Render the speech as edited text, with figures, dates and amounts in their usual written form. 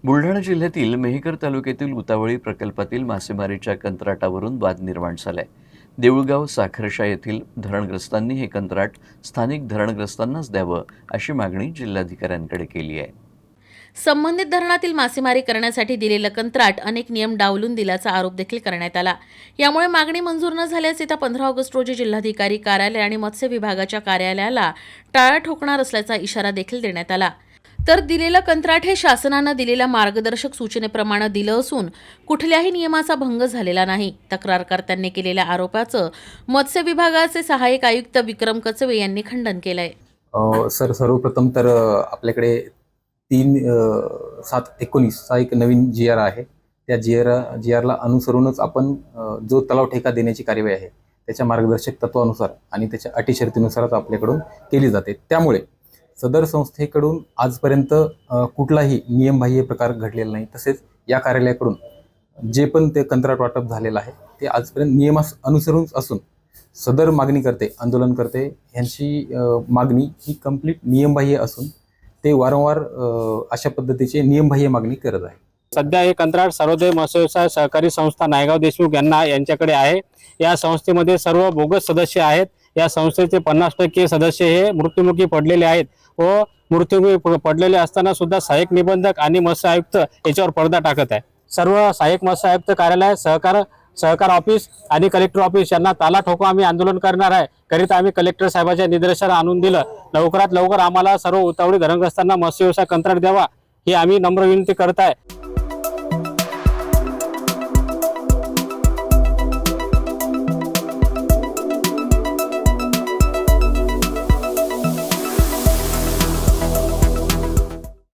बुलढाणा जिल्ह्यातील मेहकर तालुक्यातील उतावळी प्रकल्पातील मासेमारीच्या कंत्राटावरून वाद निर्माण झालाय। देऊळगाव साखरशा येथील धरणग्रस्तांनी हे कंत्राट स्थानिक धरणग्रस्तांनाच द्यावं अशी मागणी जिल्हाधिकाऱ्यांकडे केली आहे। संबंधित धरणातील मासेमारी करण्यासाठी दिलेलं कंत्राट अनेक नियम डावलून दिल्याचा आरोप देखील करण्यात आला। यामुळे मागणी मंजूर न झाल्यास येत्या 15 ऑगस्ट रोजी जिल्हाधिकारी कार्यालय आणि मत्स्य विभागाच्या कार्यालयाला टाळं ठोकणार असल्याचा इशारा देखील देण्यात आला। तर दिलेलं कंत्राट हे शासनानं दिलेल्या मार्गदर्शक सूचनेप्रमाणे दिलं असून कुठल्याही नियमाचा भंग झालेला नाही। तक्रारकर्त्यांनी केलेल्या आरोपाचं मत्स्य विभागाचे सहाय्यक आयुक्त विक्रम कचवे यांनी खंडन केलंय। सर, सर्वप्रथम तर आपल्याकडे 3/7/19 चा एक नवीन GR आहे। त्या GRला अनुसरूनच आपण जो तलाव ठेका देण्याची कार्यवाही आहे त्याच्या मार्गदर्शक तत्वानुसार आणि त्याच्या अटी शर्तीनुसारच आपल्याकडून केली जाते। त्यामुळे सदर संस्थेकडून आजपर्यंत कुठलाही नियमबाह्य प्रकार घडलेला नाही। तसेच या कार्यालयाकडून जे पण ते कंत्राट वाटप झालेलं आहे ते आजपर्यंत नियमास अनुसरून असून सदर मागणीकर्ते आंदोलनकर्ते यांची मागणी ही कंप्लीट नियमबाह्य असून ते वारंवार अशा पद्धतीची नियमबाह्य मागणी करत आहे। सध्या हे कंत्राट सर्वोदय मत्स्यव्यवसाय सहकारी संस्था नायगाव देशमुख यांच्याकडे आहे। या संस्थेमध्ये सर्व बोगस सदस्य आहेत। या संस्थेचे 50% सदस्य हे मृत्युमुखी पडलेले आहेत व मृत्युमुखी पडलेले असताना सुद्धा सहाय्यक निबंधक आणि मत्स्य आयुक्त याच्यावर पडदा टाकत आहे। सर्व सहाय्यक मत्स्य आयुक्त कार्यालय, सहकार ऑफिस आणि कलेक्टर ऑफिस यांना ताला ठोकून आम्ही आंदोलन करणार आहे। करिता आम्ही कलेक्टर साहेबांच्या निर्देशाला आणून दिलं। लवकरात लवकर आम्हाला सर्व उतावळी धरणग्रस्तांना मत्स्य व्यवसाय कंत्राट द्यावा ही आम्ही नम्र विनंती करत आहे।